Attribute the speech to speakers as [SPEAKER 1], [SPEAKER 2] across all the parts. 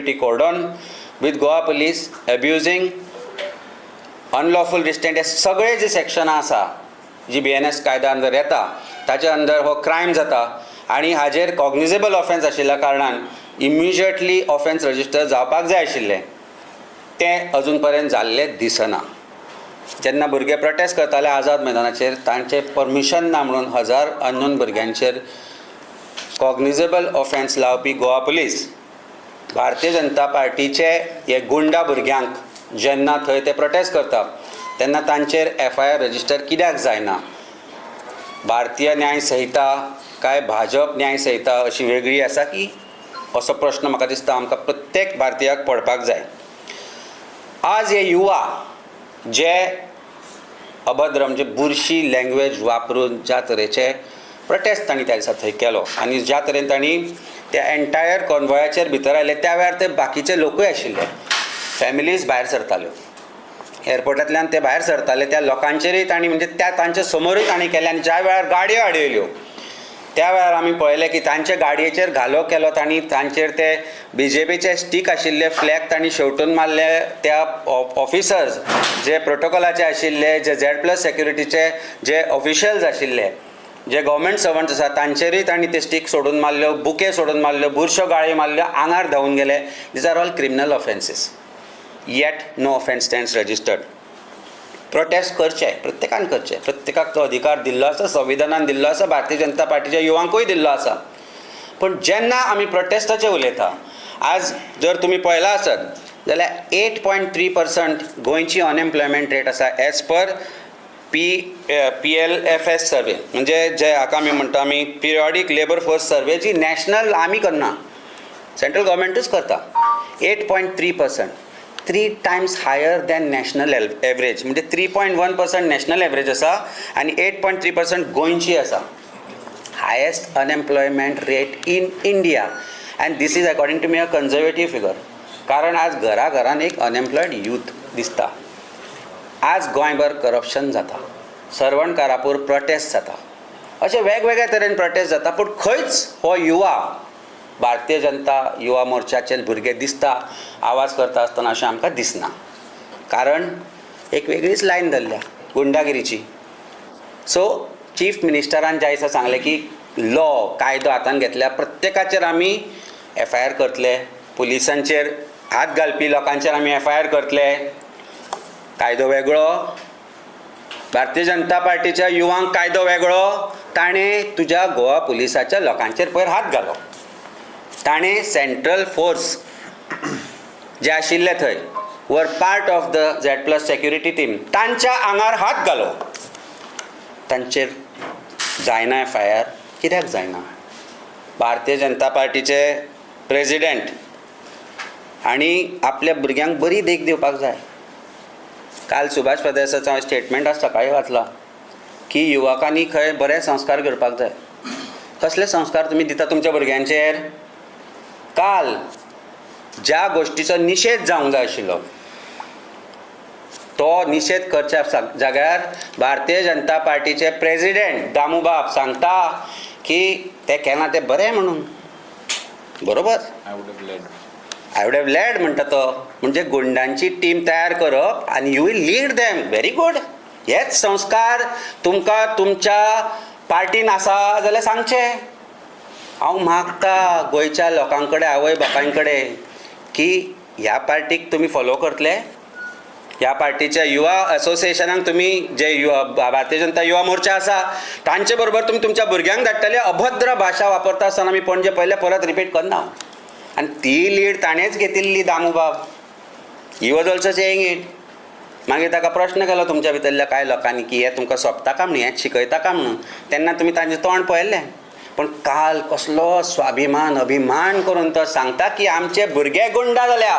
[SPEAKER 1] cordon with Goa police abusing unlawful restraint. हे सगळे जे सेक्शनां आसा जी BNS कायदा अंडर येता ताच्या अंडर हो क्रायम जाता आनी हाजेर कॉग्निजेबल ऑफेन्स आशिल्ल्या कारणान इमिजिएटली ऑफेन्स रजिस्टर जावपाक जाय आशिल्लें तें अजून पर्यंत जाल्लें दिसना. जेन्ना भुरगे प्रोटेस्ट करताले आझाद मैदानाचेर तांचे परमिशन ना म्हणून हजार अननोन भुरग्यांचेर कॉग्निजेबल ऑफेन्स लावपी गोवा पुलीस भारतीय जनता पार्टीचे हे गुंडा भुरग्यांक जेन्ना थंय ते प्रोटेस्ट करता तेन्ना तांचेर FIR रजिस्टर कित्याक जायना. भारतीय न्याय संहिता काय भाजप न्याय संहिता अशी वेगळी आसा की असो प्रश्न म्हाका दिसता आमकां प्रत्येक भारतीयाक पडपाक जाय. आज हे युवा जे अभद्र म्हणजे बुरशी लँग्वेज वापरून ज्या तरेचे प्रोटेस्ट तांणी त्या दिसा थंय केलो आनी ज्या तरेन तांणी त्या एंटायर कॉन्वॉयाचेर भितर आयले त्या वेळार ते बाकीचे लोकूय आशिल्ले, फॅमिलीज भायर सरताल्यो, एअरपोर्टांतल्यान ते भायर सरताले त्या लोकांचेरय तांणी म्हणजे त्या तांचे समोरूय तांणी केले आनी ज्या वेळार गाडयो आडयल्यो त्या वेळार आमी पळयलें की तांचे गाडयेचेर घालो केलो तांणी तांचेर ते BJPचे स्टीक आशिल्ले फ्लॅग तांणी शेवटून मारले. त्या ऑफिसर्स जे प्रोटोकॉलाचे आशिल्ले जे Z+ सेक्युरिटीचे जे ऑफिशियल्स आशिल्ले जे गव्हर्मेंट सर्वंट्स आसा तांचेरूय तांणी ते स्टीक सोडून मारल्यो, बुके सोडून मारल्यो, बुरश्यो गाळयो मारल्यो, आंगार धांवून गेले. These are all criminal offences. Yet no offence stands registered. Protest करचे, प्रत्येकान करचे, प्रत्येकाक तो अधिकार दिल्लो आसा, संविधानान दिल्लो आसा, भारतीय जनता पार्टीच्या युवांकूय दिल्लो आसा. पण जेन्ना आमी प्रोटेस्टाचेर उलयता, आज जर तुमी पळयला आसत जाल्यार 8.3% गोंयची अनएम्प्लॉयमेंट रेट आसा एज पर PLFS सर्वे, म्हणजे जे हाका आमी म्हणटा आमी पिरियॉडीक लेबर फोर्स सर्वे जी नॅशनल आमी करना, सेंट्रल गव्हर्मेंटूच करता. 8.3%, 3 times higher than national average, म्हणजे 3.1% नॅशनल एवरेज आसा आनी 8.3% गोंयची आसा. Highest unemployment rate in India and this is according to me a conservative figure. कारण आज घराघरान एक अनएम्प्लॉयड यूथ दिसता. आज गोंयभर करप्शन जाता, सरवण कारापूर प्रोटेस्ट जाता, अशे वेगवेगळ्या तरेन प्रोटेस्ट जाता. पूण खंयच हो युवा भारतीय जनता युवा मोर्चाचे भुरगे दिसता आवाज करता आसतना अशें आमकां दिसना. कारण एक वेगळीच लायन धरल्या गुंडागिरीची. सो चीफ मिनिस्टरान ज्या दिसा सांगलें की लॉ कायदो हातान घेतल्या प्रत्येकाचेर आमी FIR करतले, पुलिसांचेर हात घालपी लोकांचेर आमी FIR करतले. कायदो वेगळो, भारतीय जनता पार्टीच्या युवांक कायदो वेगळो. ताणें तुज्या गोवा पुलिसाच्या लोकांचेर पयर हात घालो. ताणें सेंट्रल फोर्स जे आशिल्ले थंय were part of the Z+ security team तांच्या आंगार हात घालो. तांचेर जायना FIR. कित्याक जायना? भारतीय जनता पार्टीचे प्रेजिडेंट आनी आपल्या भुरग्यांक बरी देख दिवपाक जाय. काल सुभाष फळदेसाचो स्टेटमेंट आज सकाळी वाचला की युवकांनी खंय बरे संस्कार करपाक जाय. कसले संस्कार तुमी दिता तुमच्या भुरग्यांचेर? काल ज्या गोष्टीचो निशेध जावंक जाय आशिल्लो तो निशेध करच्या जाग्यार भारतीय जनता पार्टीचे प्रेजिडेंट दामूबाब सांगता की ते केन्ना ते बरें म्हणून. बरोबर, आय वूड हॅव लेड म्हणटा तो. म्हणजे गुंडांची टीम तयार करप आनी you will lead them. Very good. हेच संस्कार तुमकां तुमच्या पार्टीन आसा जाल्यार सांगचे. हांव मागता गोंयच्या लोकां कडेन, आवय बापाय कडेन की ह्या पार्टीक तुमी फॉलो करतले. ह्या पार्टीच्या युवा असोसिएशनाक तुमी जे भारतीय जनता युवा मोर्चा आसा तांचे बरोबर तुमी तुमच्या भुरग्यांक धाडटले. अभद्र भाशा वापरता आसतना आमी पणजे पयले परत रिपीट करना. आनी ती लीड ताणेंच घेतिल्ली Damubab. He was also saying it. मागीर ताका प्रश्न केलो तुमच्या भितरल्या कांय लोकांनी की हे तुमकां सोंपता काय म्हणून, हें शिकयता काय म्हणून. तेन्ना तुमी तांचें तोंड पळयल्लें. पण काल कसलो स्वाभिमान अभिमान करून तो सांगता की आमचे भुरगे गुंडा जाल्या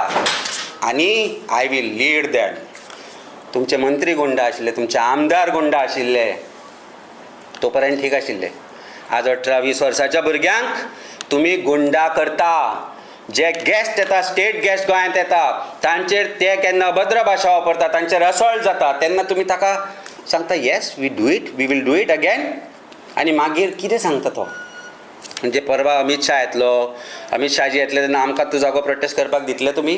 [SPEAKER 1] आनी आय वील लीड दॅम. तुमचे मंत्री गुंडा आशिल्ले, तुमचे आमदार गुंडा आशिल्ले, तो पर्यंत ठीक आशिल्ले. आज 18-20 वर्साच्या भुरग्यांक तुमी गुंडा करता. जे गेस्ट येता, स्टेट गेस्ट गोंयांत येता तांचेर ते केन्ना अभद्र भाशा वापरता, तांचेर असॉल्ट जाता तेन्ना तुमी ताका सांगता yes we do it, we will do it again. आनी मागीर कितें सांगता तो? म्हणजे परवा अमित शाह येतलो, अमित शाहजी येतले तेन्ना आमकां तो जागो प्रोटेस्ट करपाक दितले तुमी?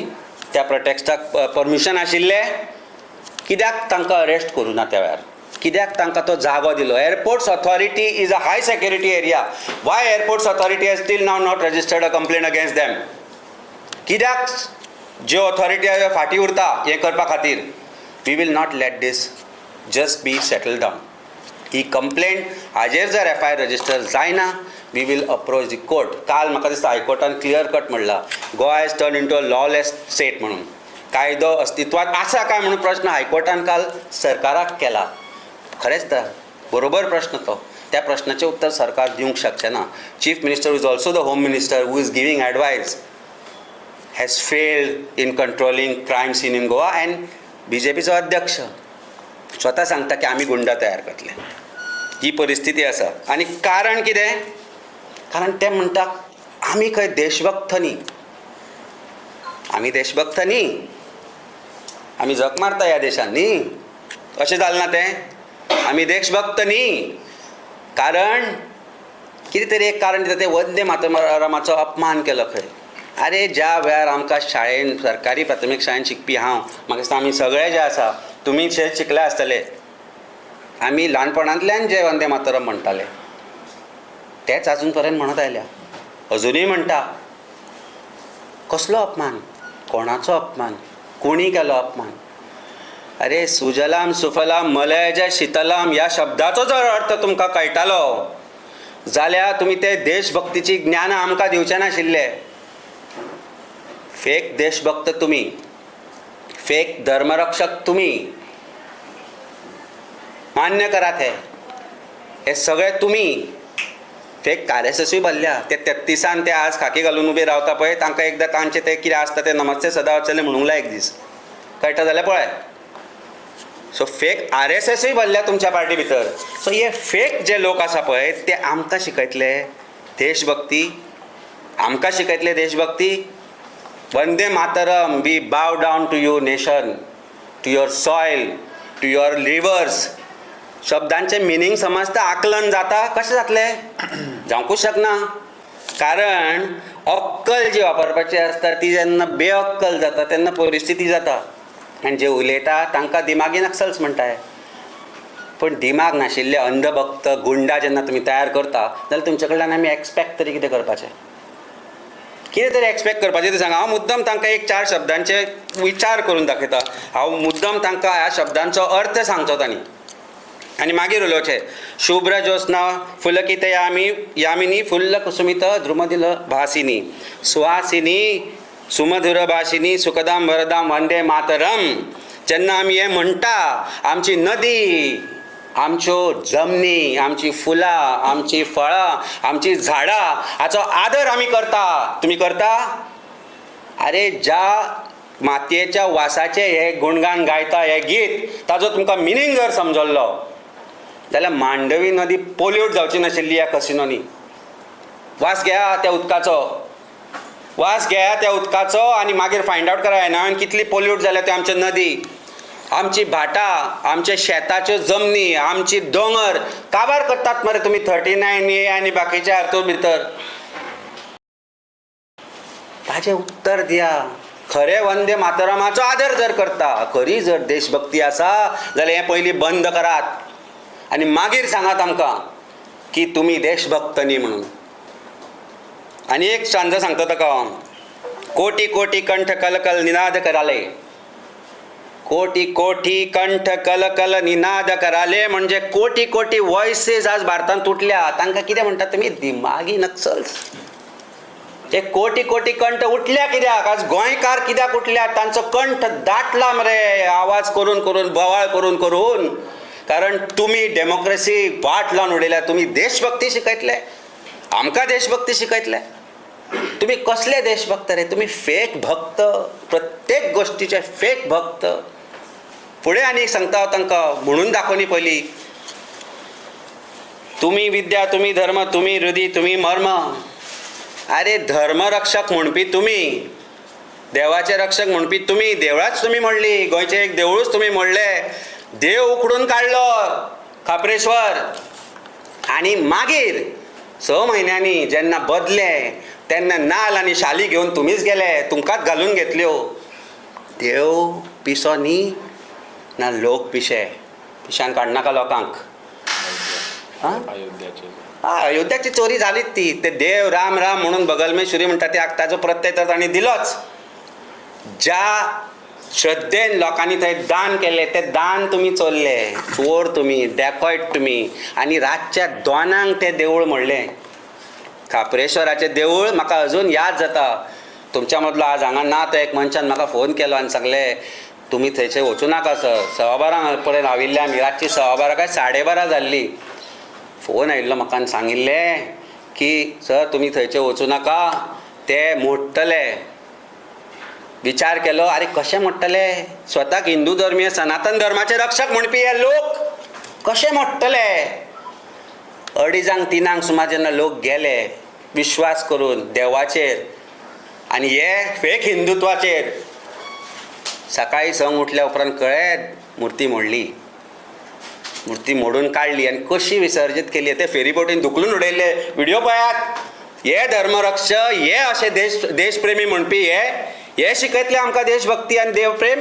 [SPEAKER 1] त्या प्रोटेस्टाक परमिशन आशिल्ले? कित्याक तांकां अरेस्ट करूं ना त्या वेळार? कित्याक तांकां तो जागो दिलो? Airports authority is a high security area. Why airports authority has still now not registered a complain against them? कित्याक ज्यो ऑथॉरिटी फाटीं उरता हें करपा खातीर? We will not let this just be settled down. ही कंप्लेंट हाजेर जर एफआयआर रजिस्टर जायना, we will approach the court. काल म्हाका दिसता हायकोर्टान क्लियर कट म्हणला Goa has turn into a lawless state म्हणून. कायदो अस्तित्वात आसा काय म्हणून प्रश्न हायकोर्टान काल सरकाराक केला. खरेंच तर बरोबर प्रश्न तो. त्या प्रश्नाचें उत्तर सरकार दिवंक शकचें ना. Chief minister is also the home minister who is giving advice has failed in controlling crime scene in Goa. And बीजेपीचो अध्यक्ष स्वता सांगता की आमी गुंडा तयार करतले. ही परिस्थिती आसा. आनी कारण कितें? कारण ते म्हणटा आमी खंय देशभक्त न्ही. आमी देशभक्त न्ही, आमी जग मारता ह्या देशान न्ही. अशें जालें ना तें? आमी देशभक्त न्ही. कारण कितें तरी एक कारण दिता तें वंदे मातरमाचो अपमान केलो खंय. अरे ज्या वेळार आमकां शाळेन सरकारी प्राथमीक शाळेन शिकपी म्हाका दिसता आमी सगळे जे आसा तुमी शेत शिकले आसतले, आमी ल्हानपणांतल्यान जे वंदे मातरम म्हणटाले तेच आजून पर्यंत म्हणत आयल्या, अजुनूय म्हणटा. कसलो अपमान? कोणाचो अपमान? कोणी केलो अपमान? अरे सुजलाम सुफलाम मलयज शीतलाम ह्या शब्दाचो जर अर्थ तुमकां कळटालो जाल्यार तुमी ते देशभक्तीची ज्ञान आमकां दिवचे नाशिल्ले. फेक देशभक्त तुमी, फेक धर्मरक्षक तुमी. मान्य करात हे सगळे तुमी. फेक RSSूय भरल्या. ते 33 ते आज खाकी घालून उबे रावता पळय तांकां एकदां तांचे ते कितें आसता ते नमस्ते सदा वचले म्हणूंक लाय एक दीस. कळटा जाल्यार पळय. सो फेक RSSूय भरल्या तुमच्या पार्टी भितर. सो हे फेक जे लोक आसा पळय ते आमकां शिकयतले देशभक्ती. आमकां शिकयतले देशभक्ती. Vande Mataram, we bow down to your nation, to your soil, to your rivers. शब्दांचे मिनींग समजता आकलन जाता? कशें जातलें? जावंकूच शकना. कारण अक्कल जी वापरपाची आसता ती जेन्ना बेअक्कल जाता तेन्ना परिस्थिती जाता. आनी जे उलयता तांकां दिमागी नक्सल्स म्हणटाय. पण दिमाग नाशिल्ले अंधभक्त गुंडा जेन्ना तुमी तयार करता जाल्यार तुमचे कडल्यान आमी एक्सपेक्ट तरी कितें करपाचें? कितें तरी एक्सपेक्ट करपाचें ते सांगा. हांव मुद्दम तांकां एक 4 शब्दांचे विचार करून दाखयता. हांव मुद्दम तांकां ह्या शब्दांचो अर्थ सांगचो तांणी आनी मागीर उलोवचें. शुभ्र ज्योत्स्ना फुलकित यामिनी फुल्ल कुसुमित द्रुमदिल भासिनी सुहासिनी सुमधुर भाषिनी सुखदाम वरदाम वंदे मातरम. जेन्ना आमी हें म्हणटा आमची नदी, आमच्यो जमनी, आमची फुलां, आमची फळां, आमची झाडां हाचो आदर आमी करता. तुमी करता? अरे ज्या मातयेच्या वासाचे हे गुणगान गायता हे गीत ताजो तुमकां मिनींग जर समजल्लो जाल्यार मांडवी नदी पोल्यूट जावची नाशिल्ली ह्या कसिनोनी. वास घेया त्या उदकाचो, वास घेया त्या उदकाचो आनी मागीर फायंड आवट करा हांवें कितली पोल्यूट जाल्या त्यो आमच्यो नदी, आमची भाटां, आमचे शेताच्यो जमनी, आमची दोंगर काबार करतात मरे तुमी 39A आनी बाकीच्या हातूंत भितर. ताचें उत्तर दिया. खरे वंदे मातरमाचो आदर जर करता, खरी जर देशभक्ती आसा जाल्यार हें पयलीं बंद करात आनी मागीर सांगात आमकां की तुमी देशभक्त न्ही म्हणून. आनी एक सांज सांगता ताका हांव. कोटी कोटी कंठ कलकल निनाद कराले. कोटी कोटी कंठ कलकल निनाद कराले म्हणजे कोटी कोटी वॉयसेस आज भारतांत तुटल्या. तांकां कितें म्हणटात तुमी? दिमागी नक्सल्स. ते कोटी कोटी कंठ उठल्या कित्याक? आज गोंयकार कित्याक उठल्यात? तांचो कंठ दाटला मरे आवाज करून करून, बोवाळ करून करून. कारण तुमी डेमोक्रेसी वाट लावन उडयल्या. तुमी देशभक्ती शिकयतले, आमकां देशभक्ती शिकयतले. तुम्ही कसले देशभक्त रे? तुम्ही फेक भक्त, प्रत्येक गोष्टीचे फेक भक्त. पुढे आनी सांगता हांव तांकां म्हणून दाखोवनी पयलीं. तुम्ही विद्या, तुम्ही धर्म, तुम्ही हृदय, तुम्ही मर्म. अरे धर्मरक्षक म्हणपी तुम्ही, देवाचे रक्षक म्हणपी तुम्ही. देवळाच तुम्ही मोडली. गोंयचें एक देवूळच तुम्ही मोडलें. देव उकडून काडलो खापरेश्वर. आनी मागीर 6 म्हयन्यांनी जेन्ना बदले तेन्ना नाल आनी शाली घेवन तुमीच गेले, तुमकांच घालून घेतल्यो. देव पिसो न्ही ना लोक पिशे. पिशान काडनाका लोकांक. अयोध्याची चोरी जालीच ती. ते देव राम राम म्हणून बगलमेश्वरी म्हणटा ते ताजो प्रत्यय तर तांणी दिलोच. ज्या श्रद्धेन लोकांनी थंय दान केले ते दान तुमी चोरले. चोर तुमी, डॅकॉयट तुमी. आनी रातच्या 2 तें देवूळ म्हणलें. खापरेश्वराचें देवूळ म्हाका अजून याद जाता. तुमच्या मदलो आज हांगा ना तो एक मनशान म्हाका फोन केलो आनी सांगलें तुमी थंयचे वचूं नाका सर. 12:15 पर्यंत राविल्ले आमी. रातची 12:15 काय 12:30 जाल्ली. फोन आयिल्लो म्हाका आनी सांगिल्लें की सर तुमी थंयचे वचूं नाका, ते मोडटले. विचार केलो अरे कशें मोडटले? स्वताक हिंदू धर्मीय सनातन धर्माचे रक्षक म्हणपी हे लोक कशें मोडटले? 2:30-3 सुमार जेन्ना लोक गेले विश्वास करून देवाचेर आनी हे फेक हिंदुत्वाचेर, सकाळी संक उठल्या उपरांत कळ्ळें मुर्ती मोडली. मुर्ती मोडून काडली आनी कशी विसर्जीत केली. ते फेरीबोटीन धुकलून उडयले. व्हिडिओ पळयात. हे धर्मरक्षक, हे अशे देशप्रेमी म्हणपी हे शिकयतले आमकां देशभक्ती आनी देवप्रेम?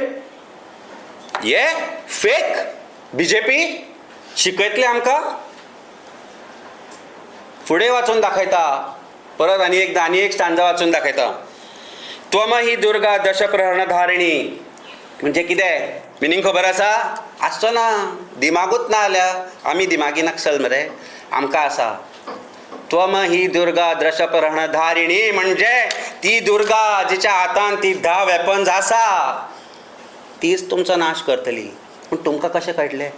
[SPEAKER 1] हे फेक BJP शिकयतले आमकां? फुडें वाचून दाखयता परत आनी एक स्टांजा वाचून दाखयता. त्वमही दुर्गा दशप्रहरणधारिणी म्हणजे कितें? मिनींग खबर आसा? आसचो ना. दिमागूच ना जाल्यार आमी दिमागी नक्सल मरे. आमकां आसा. त्वमही दुर्गा दशप्रहरणधारिणी म्हणजे ती दुर्गा जिच्या हातान ती 10 वेपन्स आसा तीच तुमचो नाश करतली. पूण तुमकां कशें कळटलें?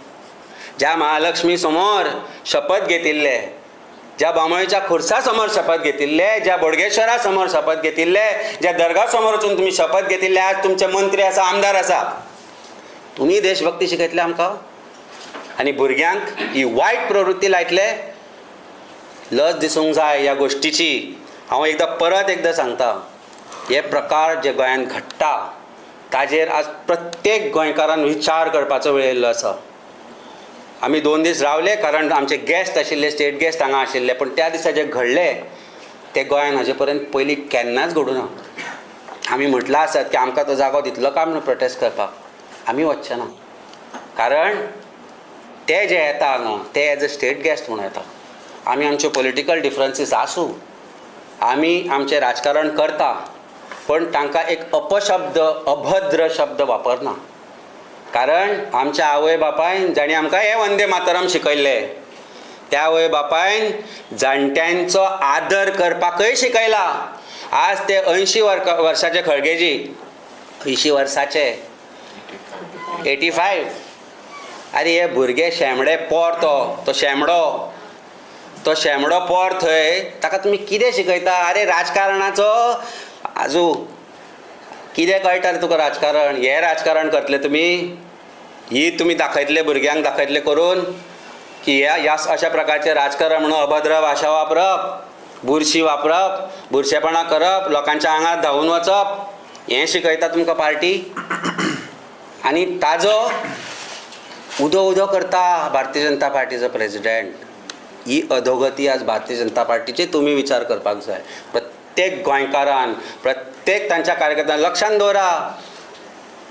[SPEAKER 1] ज्या महालक्ष्मी समोर शपथ घेतिल्ले, ज्या बांबोळेच्या खुर्सा समोर शपथ घेतिल्ले, ज्या बोडगेश्वरा समोर शपथ घेतिल्ले, ज्या दर्गा समोर वचून तुमी शपथ घेतिल्ले, आज तुमचे मंत्री आसा, आमदार आसा, तुमी देशभक्ती शिकयतले आमकां? आनी भुरग्यांक ही वायट प्रवृत्ती लायतले? लज दिसूंक जाय ह्या गोश्टीची. हांव परत एकदां सांगता, हे प्रकार जे गोंयांत घडटा ताजेर आज प्रत्येक गोंयकारान विचार करपाचो वेळ येयल्लो आसा. आमी 2 दीस रावले कारण आमचे गेस्ट आशिल्ले, स्टेट गेस्ट हांगा आशिल्ले. पण त्या दिसा जे घडले ते गोंयान हाजे पर्यंत पयलीं केन्नाच घडूं ना. आमी म्हटलां आसत की आमकां तो जागो दितलो काय म्हणून प्रोटेस्ट करपाक. आमी वचचे ना. कारण ते जे येता हांगा ते एज अ स्टेट गेस्ट म्हणून येता. आमी आमच्यो पॉलिटिकल डिफरन्सीस आसूं, आमी आमचें राजकारण करता, पण तांकां एक अपशब्द, अभद्र शब्द वापरना. कारण आमच्या आवय बापायन जाणी आमकां हे वंदे मातरम शिकयल्लें, त्या आवय बापायन जाणट्यांचो आदर करपाकय शिकयला. आज ते 80 वर्साचे खळगेजी, 80 वर्साचे, 85. अरे हे भुरगे शेमडे पोर, तो शेमडो पोर थंय, ताका तुमी कितें शिकयता? अरे राजकारणाचो आजू कितें कळटा रे तुका राजकारण? हें राजकारण करतले तुमी? ही तुमी दाखयतले भुरग्यांक दाखयतले करून की ह्या अशा प्रकारचे राजकारण म्हणून अभद्र भाशा वापरप, बुरशी वापरप, बुरशेपणां करप, लोकांच्या आंगार धांवून वचप, हें शिकयता तुमकां पार्टी? आनी ताजो उदो करता भारतीय जनता पार्टीचो प्रेजिडेंट. ही अधोगती आज भारतीय जनता पार्टीची तुमी विचार करपाक जाय. प्रत्येक गोंयकारान, प्रत्येक तांच्या कार्यकर्त्यान लक्षांत दवरा.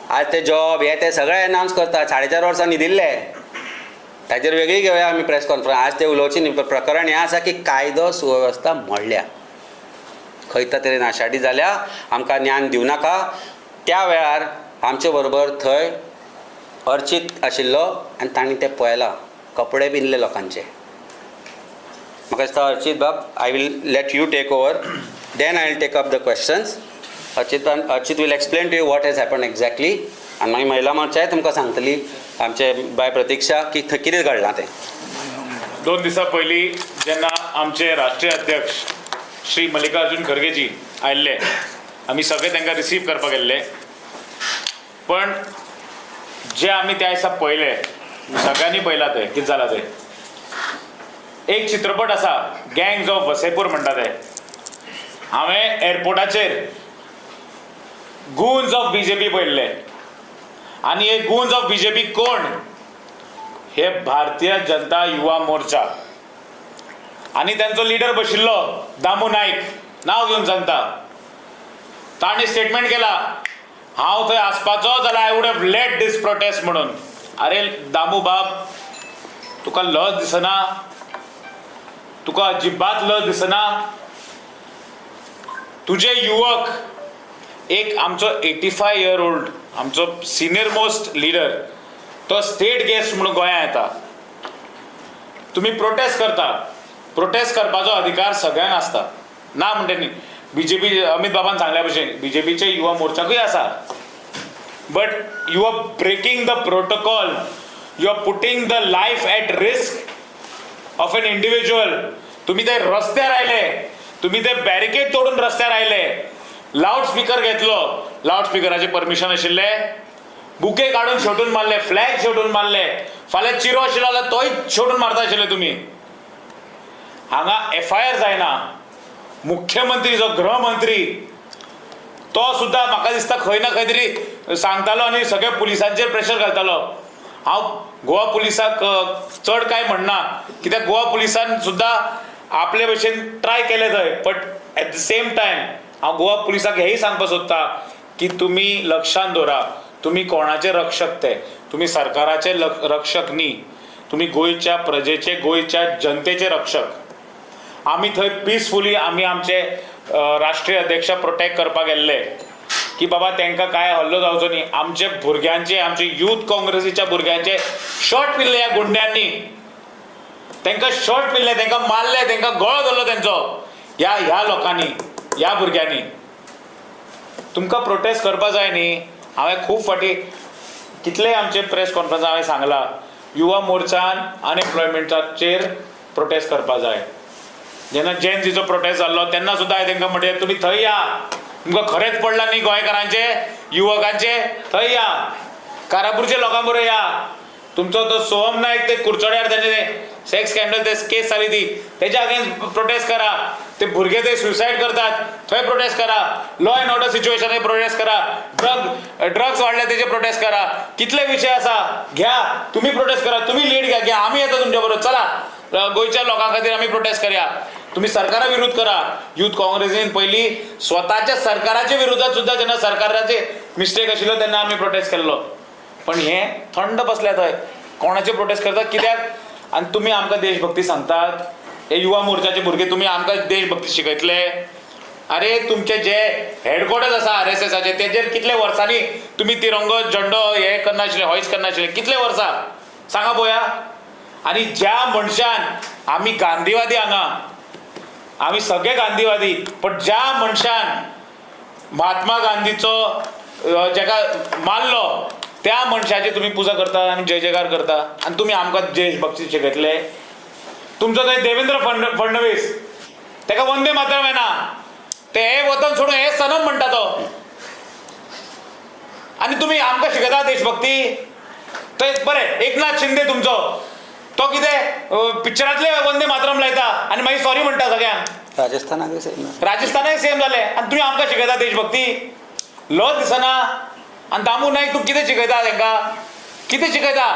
[SPEAKER 1] आज ते जॉब हे ते सगळे अनावन्स करता. 4.5 वर्सांनी दिल्ले, ताजेर वेगळी घेवया आमी प्रेस कॉन्फरन्स. आज ते उलोवची न्ही. प्रकरण हें आसा की कायदो सुवेवस्था मोडल्या, खंय तरी नाशाडी जाल्या. आमकां ज्ञान दिवं नाका. त्या वेळार आमचे बरोबर थंय अर्चित आशिल्लो आनी तांणी तें पळयलां, कपडे बिनले लोकांचे. म्हाका दिसता अर्चित बाब, I will let you take over, then I will take up the questions. Archit will explain to you what has happen exactly. आनी मागीर महिला मोर्चाय तुमकां सांगतली, आमचे बाय प्रतीक्षा, की थंय कितें घडलां तें.
[SPEAKER 2] 2 दिसां पयलीं जेन्ना आमचे राष्ट्रीय अध्यक्ष श्री मल्लिकार्जुन खरगेजी आयिल्ले, आमी सगळे तांकां रिसीव करपाक गेल्ले. पण जे आमी त्या दिसा पळयले, सगळ्यांनी पळयलां तें कितें जालां तें. एक चित्रपट आसा, गँग्स ऑफ वसेपूर म्हणटा ते. हांवें एअरपोर्टाचेर गुन्स ऑफ BJP पळयल्ले. आनी हे गुन्स ऑफ BJP कोण? हे भारतीय जनता युवा मोर्चा. आनी त्यांचो लिडर बशिल्लो दामू नाईक नांव घेवन सांगता, ताणी स्टेटमेंट केला हांव थंय आसपाचो जाल्यार I would have let this protest म्हणून. अरे दामू बाब, तुका लज दिसना? तुका अजिबात लज दिसना? तुझे युवक, एक आमचो 85 year old आमचो सिनियर मोस्ट लिडर, तो स्टेट गेस्ट म्हणून गोंयांत येता. तुम्ही प्रोटेस्ट करता. प्रोटेस्ट करपाचो अधिकार सगळ्यांक आसता, ना म्हणटा न्ही. बीजेपी अमित बाबान सांगल्या भशेन बीजेपीचे युवा मोर्चाकूय आसा. But you are breaking the protocol. You are putting the life at risk of an individual. तुम्ही ते रस्त्यार आयले, तुम्ही ते बॅरिकेड तोडून रस्त्यार आयले, लाऊड स्पीकर घेतलो, लाऊड स्पीकराचे परमिशन आशिल्ले, बुके काढून शेवटून मारले, फ्लॅग शेवटून मारले, फाल्यां चिरो आशिल्लो जाल्यार तोय शेवटून मारता आशिल्ले तुमी. हांगा FIR जायना. मुख्यमंत्री जो गृहमंत्री तो सुद्धा म्हाका दिसता खंय ना खंय तरी सांगतालो आनी सगळे पुलिसांचेर प्रेशर घालतालो. हांव गोवा पुलिसाक चड कांय म्हणना, कित्याक गोवा पुलिसान सुद्धा आपले भशेन ट्राय केले थंय. But at the same time हांव गोवा पुलिसाक हेंय सांगपाक सोदता की तुमी लक्षांत दवरा, तुमी कोणाचे रक्षक ते, तुमी सरकाराचे रक्षक न्ही, तुमी गोंयच्या प्रजेचे, गोंयच्या जनतेचे रक्षक. आमी थंय पिसफुली आमी आमचे राष्ट्रीय अध्यक्ष प्रोटेक्ट करपाक गेल्ले की बाबा तांकां काय हल्लो जावचो न्ही. आमचे भुरग्यांचे, आमचे युथ काँग्रेसीच्या भुरग्यांचे शॉर्ट पिल्ले ह्या गुंड्यांनी, तांकां शॉर्ट पिल्ले, तांकां मारले, तांकां गळो धरलो तेंचो ह्या लोकांनी, ह्या भुरग्यांनी. तुमकां प्रोटेस्ट करपाक जाय न्ही. हांवें खूब फाटी कितले आमचे प्रेस कॉन्फरन्स हांवें सांगलां, युवा मोर्चान अनएम्प्लॉयमेंटाचेर प्रोटेस्ट करपाक जाय. जेन्ना जेनजीचो प्रोटेस्ट जाल्लो तेन्ना सुद्दां हांवें तांकां म्हणलें तुमी थंय या, तुमकां खरेंच पडलां न्ही गोंयकारांचे, युवकांचे, थंय या, कारापूरच्या लोकां बरोबर या. तुमचो तो सोहम नायक ते कुरचड्यार तेजे सेक्स स्कॅन्डल ते केस जाली ती, तेच्या अगेन्स्ट प्रोटेस्ट करा. ते भुरगे ते सुसायड करतात थंय प्रोटेस्ट करा. Law and order situation prostate करा. ड्रग्स वाडले तेजे प्रोटेस्ट करा. कितले विशय आसा घ्या, तुम्ही प्रोटेस्ट करा, तुम्ही लीड घ्या, आम्ही येतो तुमच्या बरोबर. चला गोंयच्या लोकां खातीर आमी प्रोटेस्ट करया. तुम्ही सरकारा विरोध करा. युथ काँग्रेसीन पयलीं स्वताच्या सरकाराच्या विरोधात सुद्धा जेन्ना सरकाराचे मिस्टेक आशिल्लो तेन्ना आमी प्रोटेस्ट केल्लो. पण हे थंड बसल्या थंय कोणाचे प्रोटेस्ट करतात कित्याक? आनी तुमी आमकां देशभक्ती सांगतात. हे युवा मोर्चाचे भुरगे तुमी आमकां देशभक्ती शिकयतले? अरे तुमचे जे हेडक्वॉर्टर्स आसा RSSचे तेजेर कितले वर्सांनी तुमी तिरंगो झेंडो हे करनाशिल्ले, हॉइस्ट करनाशिल्ले? कितले वर्सां सांगा पळोवया. आनी ज्या मनशान आमी गांधीवादी, हांगा आमी सगळे गांधीवादी, पण ज्या मनशान महात्मा गांधीचो जेका मारलो त्या मनशाची तुम्ही पुजा करता आनी जय जयकार करता, आनी तुमी आमकां देशभक्ती शिकयतले? तुमचो थंय देवेंद्र फडणवीस, तेका वंदे मातरम येना, ते हे वतन सोडून हे सनम म्हणटा तो, आनी तुमी आमकां शिकयता देशभक्ती? थंय बरें एकनाथ शिंदे तुमचो, तो कितें पिक्चरांतले वंदे मातरम लायता आनी मागीर सॉरी म्हणटा सगळ्यांक. राजस्थानाक सेम जालें आनी तुमी आमकां शिकयता देशभक्ती? लज दिसना? आनी दामू नायक तूं कितें शिकयता तांकां? कितें शिकयता?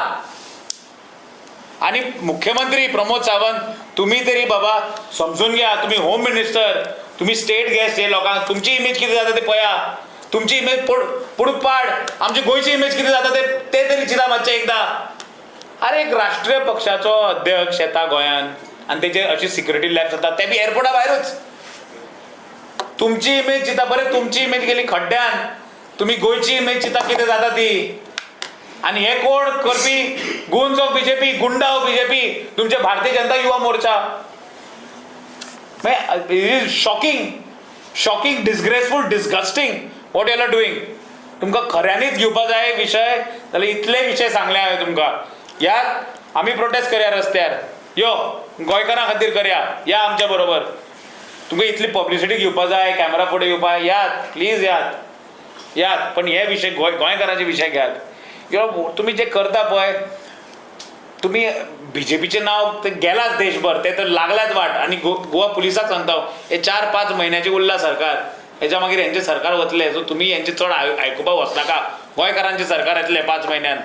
[SPEAKER 2] आनी मुख्यमंत्री प्रमोद सावंत, तुम्ही तरी बाबा समजून घ्या. तुम्ही होम मिनिस्टर, तुम्ही स्टेट गेस्ट, हे लोकांक तुमची इमेज कितें जाता ते पळया. तुमची इमेज पुडूक पाड, आमची गोंयची इमेज कितें जाता ते तरी चिंता मातशें एकदां. अरे एक राष्ट्रीय पक्षाचो अध्यक्ष येता गोंयान आनी तेजे अशी सिक्युरिटी लॅब्स जाता, ते बी एअरपोर्टा भायरूच. तुमची इमेज चिंता. बरें तुमची इमेज गेली खड्ड्यान, तुम्ही गोंयची इमेज चिंता कितें जाता ती. आनी हे कोण करपी? Goons of BJP, goonda of BJP, तुमचे Bharatiya Janata Yuva Morcha. Shocking, disgraceful, disgusting what you are doing. तुमकां खऱ्यांनीच घेवपा जाय विशय जाल्यार इतले विशय सांगले हांवें तुमकां. यात आमी प्रोटेस्ट करया रस्त्यार, यो गोंयकारां खातीर करया, या आमच्या बरोबर. तुमकां इतली पब्लिसिटी घेवपा जाय, कॅमेरा फुडें येवपा, यात प्लीज यात. पण हे विशय गोंयकारांचे विशय घेयात. तुम्ही जे करता पळय, तुम्ही बीजेपीचे नाव ते गेलाच देशभर, ते तर लागलाच वाट. आणि गोवा पुलिसाक सांगता हे 4-5 महिन्याचे उरला सरकार, हेच्या मागीर यांचे सरकार वतले. सो तुम्ही यांचे चड आयकुपाक वचनाका. गोंयकारांचे सरकार येतले 5 महिन्यान,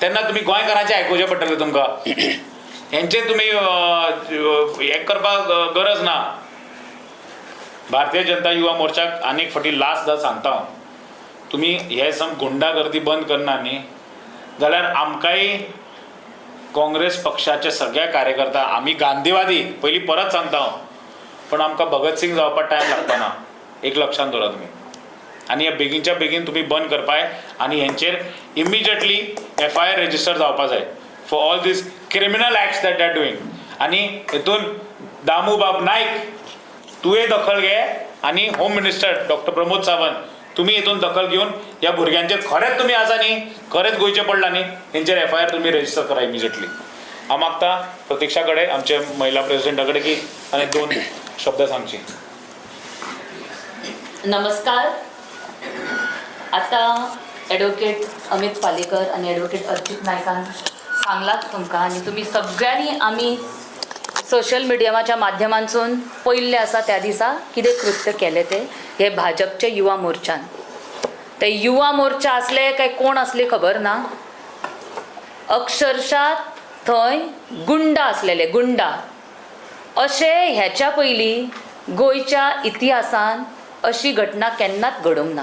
[SPEAKER 2] तेन्ना तुम्ही गोंयकारांचे आयकुचें पडटलें तुमकां. हेंचे तुम्ही हे करपाक गरज ना. भारतीय जनता युवा मोर्चाक आनीक फाटी लास्ट सांगता हांव, तुमी हे सम गुंडागर्दी बंद करना न्ही जाल्यार आमकांय काँग्रेस पक्षाचे सगळ्या कार्यकर्ता आमी गांधीवादी पयलीं परत सांगता हांव, पण आमकां भगत सिंग जावपाक टायम लागपाना, एक लक्षांत दवरा तुमी. आनी हे बेगीनच्या बेगीन तुमी बंद करपाय आनी हेंचेर इमिजिएटली FIR रेजिस्टर जावपा जाय for all these criminal acts that they are doing. आनी हेतून दामूबाब नायक तुवें दखल घे आनी home minister doctor Pramod Sawant तुम्ही हेतून दखल घेवन ह्या भुरग्यांचेर खरेंच तुमी आसा न्ही, खरेंच गोंयचें पडला न्ही, तेंचेर FIR तुमी रेजिस्टर करा इमिजिएटली. हांव मागता प्रतीक्षा कडेन आमचे महिला प्रेसिडेंटा कडेन की आनी 2 शब्द सांगची.
[SPEAKER 3] नमस्कार. आता ॲडव्होकेट अमित पालेकर आणि ॲडव्होकेट अर्चित नायकान सांगलात तुमकां आनी तुमी सगळ्यांनी आमी सोशल मिडियाच्या माध्यमांतून पळयल्लें आसा त्या दिसा कितें कृत्य केलें ते हे भाजपचे युवा मोर्चान. ते युवा मोर्चा असले काय कोण असले खबर ना, अक्षरशः थंय गुंडा असलेले, गुंडा अशे. ह्याच्या पयलीं गोंयच्या इतिहासान अशी घटना केन्नाच घडोवंक ना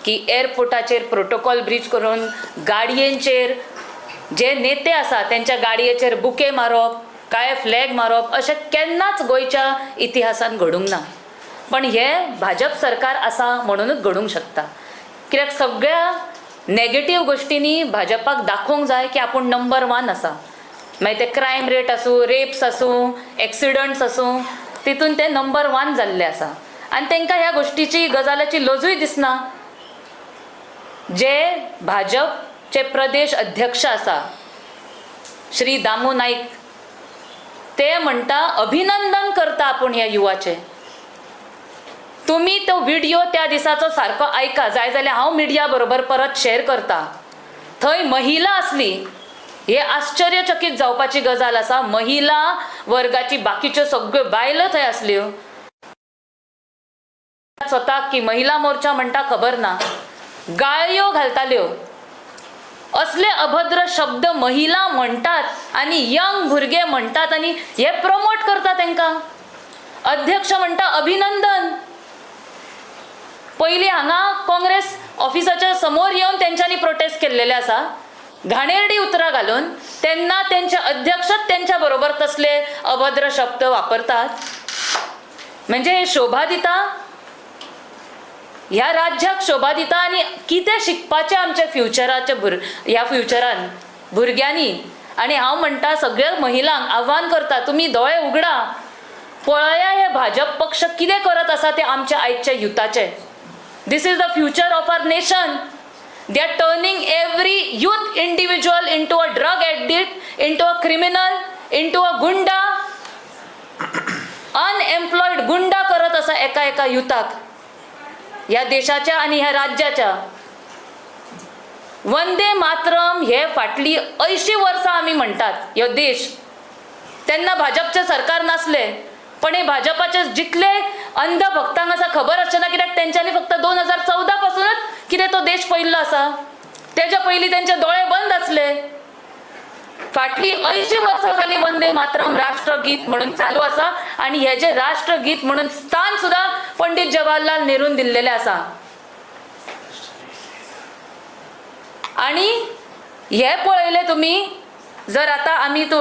[SPEAKER 3] की एअरपोर्टाचेर प्रोटोकॉल ब्रीच करून गाडयेंचेर जे नेते आसा त्यांच्या गाडयेचेर बुके मारप, काय फ्लॅग मारप अशें केन्नाच गोंयच्या इतिहासान घडूंक ना. पण हे भाजप सरकार आसा म्हणूनच घडूंक शकता, कित्याक सगळ्या नॅगेटीव गोश्टींनी भाजपाक दाखोवंक जाय की आपूण नंबर 1 आसा. मागीर ते क्रायम रेट आसूं, रेप्स आसूं, एक्सिडंट्स आसूं, तितून ते नंबर 1 जाल्ले आसा. आनी तांकां ह्या गोश्टीची गजालाची लजूय दिसना. जे भाजपचे प्रदेश अध्यक्ष आसा श्री दामू नाईक, ते म्हणटा अभिनंदन करता आपूण ह्या युवाचे. तुम्ही तो व्हिडिओ त्या दिसाचो सारको ऐका, जाय जाल्यार हांव मिडिया बरोबर परत शेअर करता. थंय महिला असली, हे आश्चर्यचकित जावपाची गजाल आसा. महिला वर्गाची बाकीच्यो सगळ्यो बायलो थंय आसल्यो. स्वताक की महिला मोर्चा म्हणटा खबर ना, गाळयो घालताल्यो. असले अभद्र शब्द महिला म्हणटात आणि यंग भुरगे म्हणटात आणि हे प्रमोट करता तांकां. अध्यक्ष म्हणटा अभिनंदन. पयलीं हांगा काँग्रेस ऑफिसाच्या समोर येवन तेंच्यांनी प्रोटेस्ट केल्लेले आसा, घाणेरडी उतरां घालून. तेन्ना तेंचे अध्यक्षच तेंच्या बरोबर तसले अभद्र शब्द वापरतात. म्हणजे हे शोभा दिता, ह्या राज्याक शोभा दिता. आनी कितें शिकपाचें आमच्या फ्युचराचे ह्या फ्युचरान भुरग्यांनी. आनी हांव म्हणटा सगळ्या महिलांक आव्हान करता, तुमी दोळे उगडा, पळया हे भाजप पक्ष कितें करत आसा ते आमच्या आयच्या युथाचे. This is the future of our nation. They are turning every youth individual into a drug addict, into a criminal, into a goonda. Unemployed गुंडा करत आसा एका युथाक, ह्या देशाच्या आणि ह्या राज्याच्या. वंदे मातरम हे फाटली 80 वर्सां आमी म्हणटात ह्यो देश. तेन्ना भाजपचे सरकार नासले, पण हे भाजपाचे जितले अंधभक्तांक आसा खबर आसना, कित्याक तेंच्यांनी फक्त 2014 पासूनच कितें तो देश पयल्लो आसा. तेच्या पयलीं तेंचे दोळे बंद आसले. फाटली 80 वर्सां जाली वंदे मातरम राष्ट्रगीत म्हणून चालू आसा. आणि हे जे राष्ट्रगीत म्हणून स्थान सुद्धा पंडित जवाहरलाल नेरून दिल्लेले आसा. आणि हे पळयले तुमी जर आता आमी तो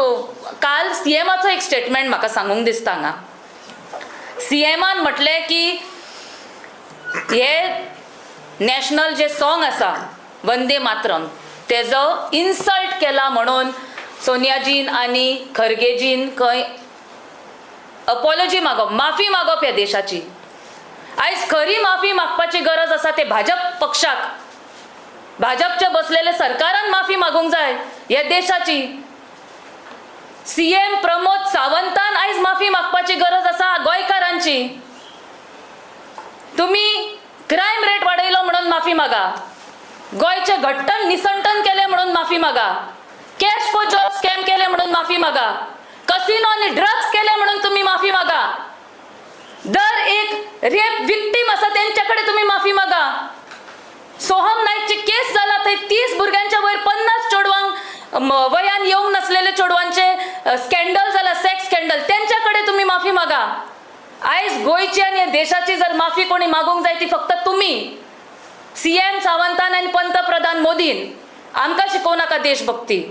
[SPEAKER 3] काल CMाचो एक स्टेटमेंट म्हाका सांगूंक दिसता हांगा. CMान म्हटले की हे नॅशनल जे सॉंग आसा वंदे मातरम तेजो इन्सल्ट केला म्हणून सोनियाजीन आणि खरगेजीन खंय अपॉलॉजी मागप, माफी मागप ह्या देशाची. आयज खरी माफी मागपाची गरज आसा ते भाजप पक्षाक, भाजपच्या बसलेले सरकारान माफी मागूंक जाय ह्या देशाची. CM प्रमोद सावंतान आयज माफी मागपाची गरज आसा गोंयकारांची. तुम्ही क्रायम रेट वाडयलो म्हणून माफी मागा, गोंयचे घट्टन निसंटन केले म्हणून माफी मागा, कॅश फॉर जॉब स्कॅम केले म्हणून माफी मागा, कसिनो आणि ड्रग्स केले म्हणून तुम्ही माफी मागा. दर एक रेप विक्टीम आसा त्यांच्याकडे तुम्ही माफी मागा. सोहम नाईकची केस जाला थंय 30 भुरग्यांच्या वयर 50 चेडवांक वयान येवंक नसलेले चेडवांचे स्कॅन्डल जाला, सेक्स स्कॅन्डल, त्यांच्याकडे तुम्ही माफी मागा. आयज गोयची आणि देशाची जर माफी कोणी मागूंक जाय ती फक्त तुम्ही, CM सावंतान आणि पंतप्रधान मोदीन. आमकां शिकोव नाका देशभक्ती.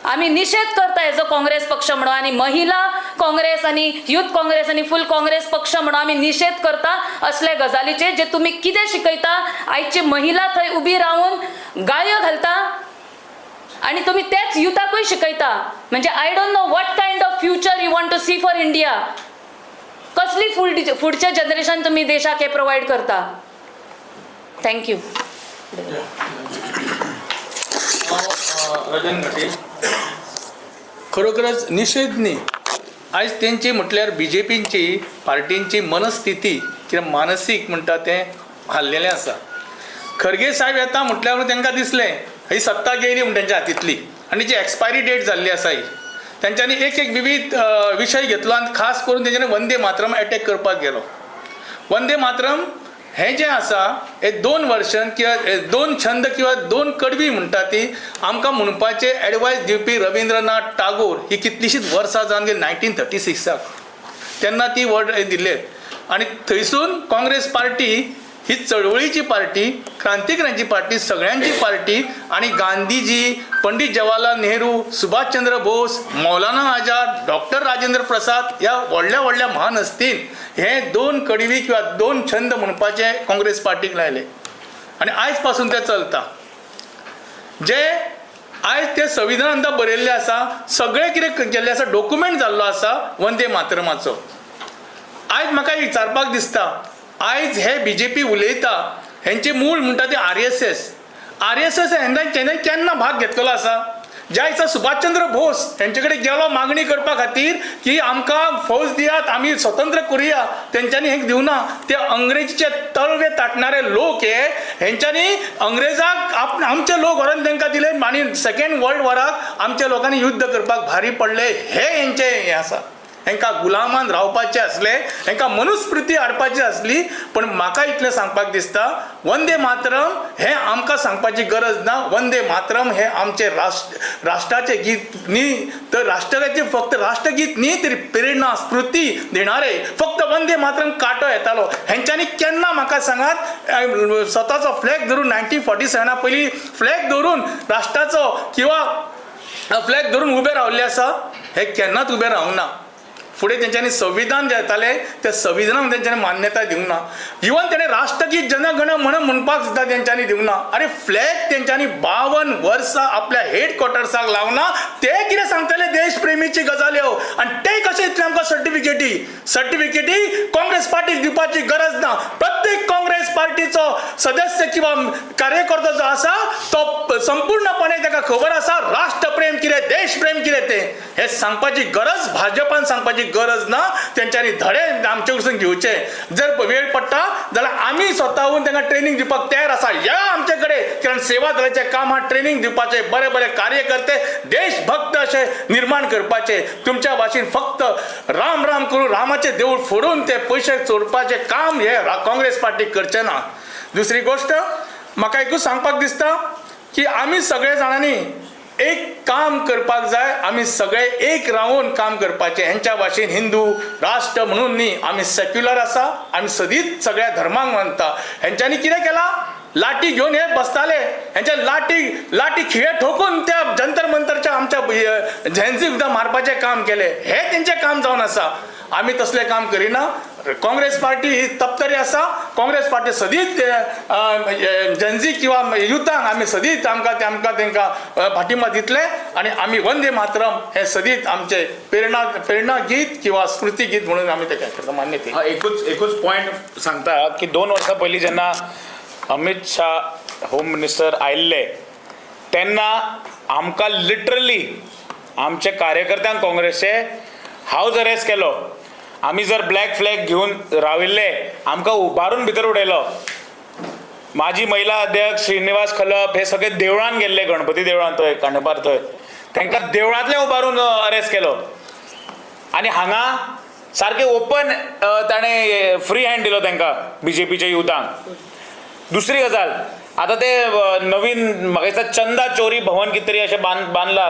[SPEAKER 3] आम्ही निषेध करता हेजो काँग्रेस पक्ष म्हणून, आणि महिला काँग्रेस आणि युथ काँग्रेस आणि फुल काँग्रेस पक्ष म्हणून आम्ही निषेध करता असले गजालीचे जे तुम्ही कितें शिकयता. आयची महिला थंय उबी रावून गाळयो घालता आणि तुम्ही तेच युथाकूय शिकयता. म्हणजे I don't know what kind of future you want to see for India. कसली फुडचे जनरेशन तुम्ही देशाक हे प्रोवाइड करता. थँक्यू.
[SPEAKER 4] राजन घाटे, खरोखरच निषेध न्ही. आयज तेंची म्हटल्यार BJPची पार्टींची मनस्थिती किंवा मानसीक म्हणटा तें हाल्लेलें आसा. खरगे साहेब येता म्हटल्यार तांकां दिसलें ही सत्ता गेली म्हण तेंच्या हातींतली, आनी जी एक्सपायरी डेट जाल्ली आसा ही तेंच्यांनी एक विविध विशय घेतलो आनी खास करून तेंच्यांनी वंदे मातरम अटॅक करपाक गेलो. वंदे मातरम हें जें आसा हें 2 वर्शन किंवा 2 छंद किंवा 2 कडवी म्हणटा ती आमकां म्हणपाचे एडवायस दिवपी रविंद्रनाथ टागोर ही कितलींशींच वर्सां जावन गेली 1936 तेन्ना ती वर्ड दिले. आनी थंयसून काँग्रेस पार्टी ही चळवळीची पार्टी, क्रांतिकारांची पार्टी, सगळ्यांची पार्टी. आणि गांधीजी, पंडित जवाहरलाल नेहरू, सुभाषचंद्र बोस, मौलाना आझाद, डॉक्टर राजेंद्र प्रसाद या व्हडल्या व्हडल्या महान हस्तीन हे 2 कडवी किंवा 2 छंद म्हणपाचे काँग्रेस पार्टीक लायले. आणि आयज पासून ते चलता. जे आयज ते संविधानांत बरयल्ले आसा, सगळें कितें केल्लें आसा डॉक्युमेंट जाल्लो आसा वंदे मातरमाचो. आयज म्हाका विचारपाक दिसता, आयज हे BJP उलयता हेंचे मूळ म्हणटा ते RSS हेंच्यानी केन्ना भाग घेतलेलो आसा. ज्या दिसा सुभाषचंद्र बोस हेंचे कडेन गेलो मागणी करपा खातीर की आमकां फौज दियात, आमी स्वतंत्र करुया, तेंच्यांनी हें दिवना. ते अंग्रेजीचे तळवे ताटणारे लोक हेंच्यांनी अंग्रेजाक आमचे लोक व्हरून तांकां दिले आनी 2nd वर्ल्ड वॉराक आमच्या लोकांनी युद्ध करपाक भारी पडले. हे हेंचे हें आसा. हेंकां गुलामान रावपाचें असले, हेंकां मनुस्मृती हाडपाची असली. पण म्हाका इतलें सांगपाक दिसता, वंदे मातरम हें आमकां सांगपाची गरज ना. वंदे मातरम हें आमचें राष्ट्राचें गीत न्ही, तर राष्ट्राचें फक्त राष्ट्रगीत न्ही, तरी प्रेरणा स्फूर्ती देणारे फक्त वंदे मातरम काटो येतालो. हेंच्यांनी केन्ना म्हाका सांगात स्वताचो फ्लॅग धरून 1947 पयलीं फ्लॅग धरून राष्ट्राचो किंवा फ्लॅग धरून उबे रावल्ले आसा. हे केन्नाच उबे रावंक ना. फुडें तेंच्यांनी संविधान जे येताले त्या संविधानाक तेंच्यांनी मान्यताय दिवंक ना. इवन तेणें राष्ट्रगीत जन गण मन म्हणपाक सुद्दां तेंच्यांनी दिवंक ना. अरे फ्लॅग तेंच्यांनी 52 वर्सां आपल्या हेडक्वॉर्टर्साक लावना. ते कितें सांगताले देशप्रेमीची गजाली ह्यो, आनी ते कशें इतले आमकां सर्टिफिकेटी काँग्रेस पार्टीक दिवपाची गरज ना. प्रत्येक काँग्रेस पार्टीचो सदस्य किंवा कार्यकर्तो जो आसा तो संपूर्णपणे ताका खबर आसा राष्ट्रप्रेम कितें, देशप्रेम कितें तें. हे सांगपाची गरज भाजपान सांगपाची गरज ना. तेंच्यांनी धडे आमचे कडसून घेवचे. जर वेळ पडटा जाल्यार आमी स्वताहून तांकां ट्रेनिंग दिवपाक तयार आसा. या आमचे कडेन, कारण सेवा दलाचें काम हा ट्रेनिंग दिवपाचे, बरे बरे कार्यकर्ते देशभक्त असे निर्माण करपाचे. तुमच्या भाशेन फक्त राम राम करून रामाचे देऊळ फोडून ते पयशे चोरपाचे काम हे काँग्रेस पार्टीक करचे ना. दुसरी गोष्ट म्हाका एकूच सांगपाक दिसता की आमी सगळे जाणांनी एक काम करपाक जाय. आमी सगळे एक रावून काम करपाचें. हेंच्या भाशेन हिंदू राष्ट्र म्हणून न्ही, आमी सेक्युलर आसा, आमी सदींच सगळ्या धर्मांक मानता. हेंच्यांनी कितें केलां, लाठी घेवन हे बसताले, हेंच्या लाठी खिळे ठोकून त्या जंतर मंतरच्या आमच्या झेन्सी सुद्दां मारपाचें काम केलें. हे तेंचें काम जावन आसा. आमी तसलें काम करिना. काँग्रेस पार्टी ही तपतरी आसा. काँग्रेस पार्टी सदींच जनजी किंवा युथांक आमी सदींच तांकां फाटिंबा दितले. आनी आमी वंदे मातरम हे सदींच आमचे प्रेरणा गीत किंवा स्मृती गीत म्हणून आमी तेका मान्य केलें.
[SPEAKER 2] एकूच पॉयंट सांगता की 2 वर्सां पयलीं जेन्ना अमित शाह होम मिनिस्टर आयिल्ले तेन्ना आमकां लिटरली आमचे कार्यकर्त्यांक काँग्रेसचे हावज अरेस्ट केलो. आमी जर ब्लॅक फ्लॅग घेवन राविल्ले आमकां उबारून भितर उडयलो. माजी महिला अध्यक्ष श्रीनिवास खलप हे सगळे देवळान गेल्ले, गणपती देवळान थंय कांडपार थंय, तांकां देवळांतले उबारून अरेस्ट केलो. आनी हांगा सारकें ओपन ताणें फ्री हँड दिलो तांकां BJPच्या युथांक. दुसरी गजाल, आता ते नवीन म्हाका दिसता चंदा चोरी भवन कितें तरी अशें बांदलां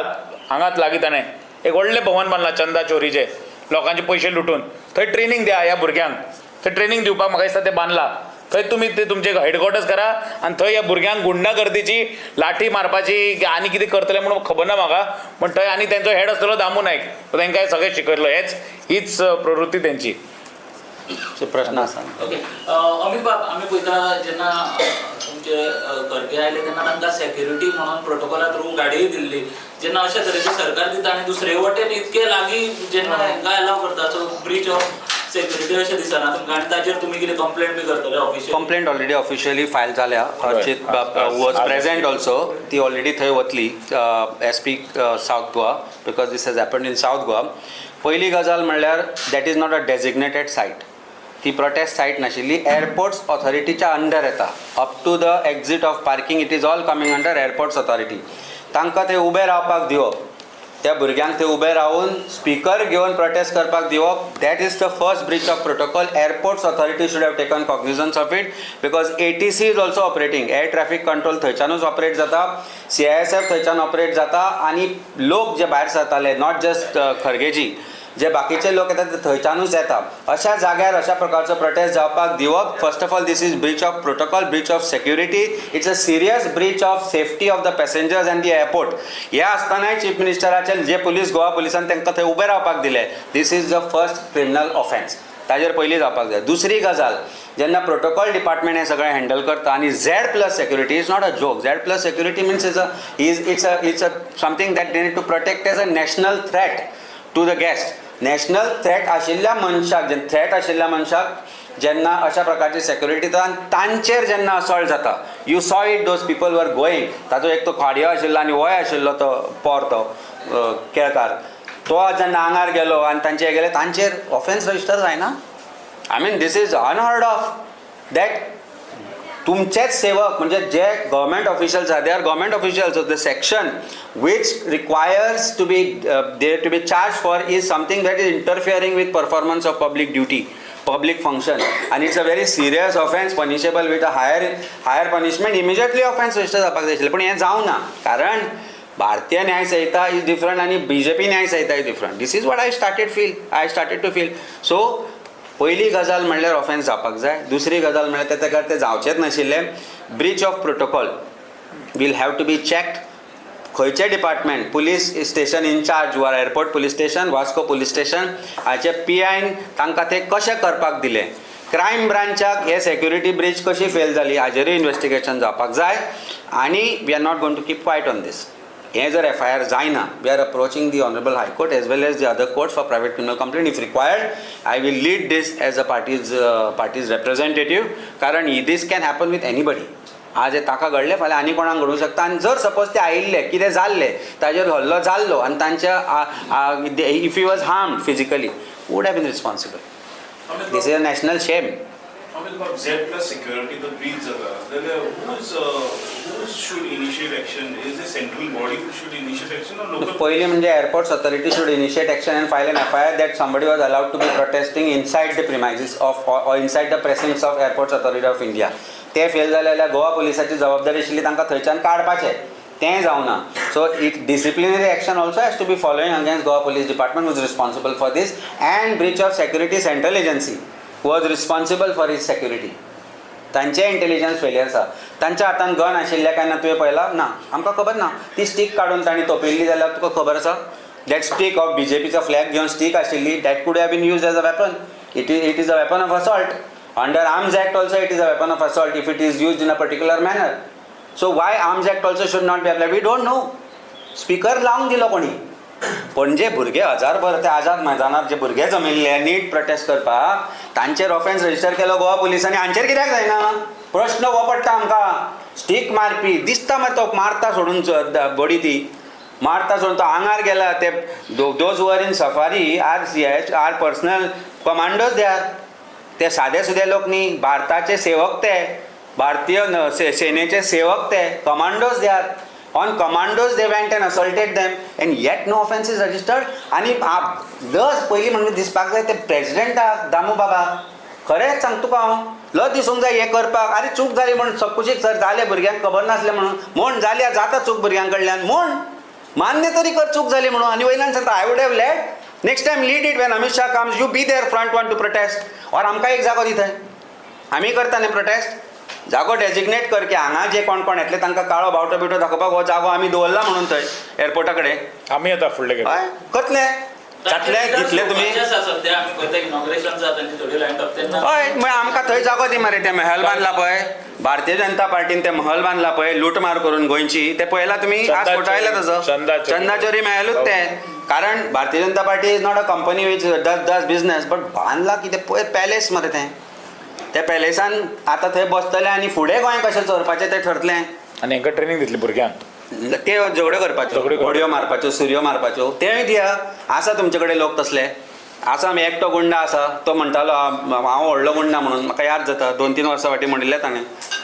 [SPEAKER 2] हांगाच लागीं एक व्हडलें भवन बांदलां चंदा चोरीचें लोकांचे पयशे लुटून थंय ट्रेनिंग दिया ह्या भुरग्यांक थंय ट्रेनिंग दिवपाक म्हाका दिसता तें बांदलां थंय तुमी ते तुमचे हेडक्वॉर्टर्स करा आनी थंय ह्या भुरग्यांक गुंडागर्दीची लाठी मारपाची आनी कितें करतले म्हणून खबर ना म्हाका पण थंय आनी तेंचो हेड आसतलो दामू नायक तांकां सगळें शिकयतलो हीच प्रवृत्ती तेंची.
[SPEAKER 1] प्रश्न आसा.
[SPEAKER 5] ओके अमित बाब आमी पळयता जेन्ना तुमचे खरगे आयले तेन्ना तांकां सेक्युरिटी म्हणून प्रोटोकॉला थ्रू गाडीय दिल्ली जेन्ना अशा तरेचे सरकार दिता आनी दुसरे वटेन इतके लागीं जेन्ना हांकां अलाव करता सो ब्रीच ऑफ सेक्युरिटी अशें दिसना तुमकां आनी ताचेर तुमी कितें कंप्लेंट बी करतले official.
[SPEAKER 1] Complaint already officially filed जाल्या. अर्चित वॉज प्रेझेंट ऑल्सो ती ऑलरेडी थंय वतली SP south Goa because this has happened in south Goa. पयली गजाल म्हणल्यार that is not a designated site. ती प्रोटेस्ट सायट नाशिल्ली एअरपोर्ट्स ऑथॉरिटीच्या अंडर येता. Up to the exit of parking it is all coming under airports authority. तांकां ते उबे रावपाक दिवप त्या भुरग्यांक ते उबे रावन स्पीकर घेवन प्रोटेस्ट करपाक दिवप that is the first breach of protocol. Airports authority should have taken cognizance of it because ATC is also operating. Air traffic control थंयच्यानूच ऑपरेट जाता. CISF थंयच्यान ऑपरेट जाता आनी लोक जे भायर सरताले नॉट जस्ट खरगेजी जे बाकीचे लोक येतात ते थंयच्यानूच येता. अशा जाग्यार अशा प्रकारचो प्रोटेस्ट जावपाक दिवप first of all this is breach of protocol breach of security. It's a serious breach of safety of the passengers and the airport. हे आसतनाय चीफ मिनिस्टराचे जे गोवा पुलिसान तांकां थंय उबे रावपाक दिले this is the first criminal offence. ताजेर पयलीं जावपाक जाय. दुसरी गजाल जेन्ना प्रोटोकॉल डिपार्टमेंट हें सगळें हँडल करता आनी Z+ security is not a joke. Z+ security means it's a something that they need to protect as a national threat to the guest. National threat आशिल्ल्या मनशाक जेन्ना अशा प्रकारची सेक्युरिटी तांचेर जेन्ना असॉल्ट जाता यू सॉ it those people were going. ताचो एक तो खाडयो आशिल्लो आनी वय आशिल्लो तो पोर तो केळकार तो जेन्ना आंगार गेलो आनी तांचे गेले तांचेर ऑफेन्स रजिस्टर जायना. I mean this is unheard of that तुमचेच सेवक म्हणजे जे government officials are they are government officials. The section which requires to be charged for is something that is interfering with performance of public duty, public function, and it's a very serious offense punishable with a higher punishment. Immediately offense register जावपाक जाय आशिल्लें पूण हें जावना कारण भारतीय न्याय Sanhita is different आनी BJP Nyaya Sanhita is different. This is what I started to feel. So पयली गजाल म्हणल्यार ऑफेन्स जावपाक जाय. दुसरी गजाल म्हणल्यार ते जावचेच नाशिल्ले. Breach of protocol will have to be checked. खंयचे डिपार्टमेंट पुलीस स्टेशन इनचार्ज वा airport police station Vasco police station हाचे PIन तांकां ते कशें करपाक दिले. क्रायम ब्रांचाक हे सेक्युरिटी ब्रीच कशी फेल जाली हाजेरूय इन्व्हेस्टिगेशन जावपाक जाय आनी we are not going to keep quiet on this. हे जर FIR जायना we are approaching the honourable high court as well as the other courts for private criminal complaint if required. I will lead this as a party's representative कारण this can happen with anybody. आज हे ताका घडले फाल्यां आनी कोणाक घडूंक शकता आनी जर सपोज ते आयिल्ले कितें जाल्ले ताजेर हल्लो जाल्लो आनी तांच्या if you was harmed physically would have been responsible. This is a national shame.
[SPEAKER 6] Z+ security the breach जाता then who should initiate action? Is the central body who should initiate action or local?
[SPEAKER 1] पयली म्हणजे airports authority should initiate action and file an FIR that somebody was allowed to be protesting inside the premises of or inside the precincts of Airports Authority of India. ते fail जाले जाल्यार गोवा पुलिसाची जबाबदारी आशिल्ली तांकां थंयच्यान काडपाचें तें जावना. So it disciplinary action also has to be following against Goa police department was responsible for this and breach of security central agency was responsible for his security. तांचे इंटेलिजन्स फेलियर आसा. तांच्या हातान गन आशिल्ल्या काय ना तुवें पळयला ना आमकां खबर ना. ती स्टीक काडून तांणी तोपिल्ली जाल्यार तुका खबर आसा दॅट स्टीक ऑफ BJPचो फ्लॅग घेवन स्टीक आशिल्ली that could have been used as a weapon. It is a weapon of assault. Under Arms Act also it is a weapon of assault if it is used in a particular manner. So why Arms Act also should not be applied? We don't know. Speaker लावून दिलो कोणी पण जे भुरगे हजारभर ते आझाद मैदानार जे भुरगे जमिल्ले नीट प्रोटेस्ट करपाक तांचेर ऑफेन्स रजिस्टर केलो गोवा पुलिसांनी हांचेर कित्याक जायना. प्रश्न हो पडटा आमकां. स्टीक मारपी दिसता मात तो मारता सोडून बडी ती मारता सोडून तो आंगार गेला ते those were in safari are personal commandos they are. ते सादे सुदे लोक न्ही भारताचे सेवक ते भारतीय सेनेचे सेवक ते commandos they are. On commandos they went and assaulted them and yet no offence is registered. आनी लज पयलीं म्हणून दिसपाक जाय ते प्रेसिडेंटाक दामू बाबा खरेंच सांगता तुका हांव लज दिसूंक जाय हें करपाक. अरे चूक जाली म्हणून सकुशीक सर जाले भुरग्यांक खबर नासलें म्हणून म्हण जाल्या जाता चूक भुरग्यां कडल्यान म्हण मान्य तरी कर चूक जाली म्हणून. आनी वयल्यान सांगता I would have let next time lead it when Amit Shah comes you be there front one to protest or आमकां एक जागो दिताय आमी करता न्ही प्रोटेस्ट. जागो डेजिग्नेट कर की हांगा जे कोण कोण येतले तांकां काळो बावटो बिवटो दाखोवपाक हो जागो आमी दवरला म्हणून थंय एअरपोर्टा कडेन.
[SPEAKER 2] आम्ही आता फुडले गेलो.
[SPEAKER 1] हय करतले जातले दितले तुमी.
[SPEAKER 5] सध्या आम्ही पळयता इनॉग्रेशन जाता तेंची थोडी लायन अप तेन्ना
[SPEAKER 1] हय मागीर आमकां थंय जागो दी मरे. ते महल बांदला पळय भारतीय जनता पार्टीन ते महल बांदला पळय लूटमार करून गोंयची ते पळयला तुमी आज
[SPEAKER 2] चंदा
[SPEAKER 1] फोटो आयला ताजो चंदा चोरी मेळ्ळूच ते. कारण Bharatiya Janata party is not a company which does business but बांदला कितें पळय पॅलेस मरे तें. त्या पॅलेसान आतां थंय बसतले आनी फुडें गोंय कशें चोरपाचें तें ठरतलें.
[SPEAKER 2] आणि हांकां ट्रेनिंग दितली भुरग्यांक.
[SPEAKER 1] ते झगड्यो करपाच्यो घोड्यो मारपाच्यो सुरयो मारपाच्यो तेंय दिया. आसा तुमचे कडेन लोक तसले आसा. एकटो गुंडा आसा तो म्हणटालो हांव व्हडलो गुंडा म्हणून. म्हाका याद जाता 2-3 वर्सां फाटीं म्हणिल्लें ताणें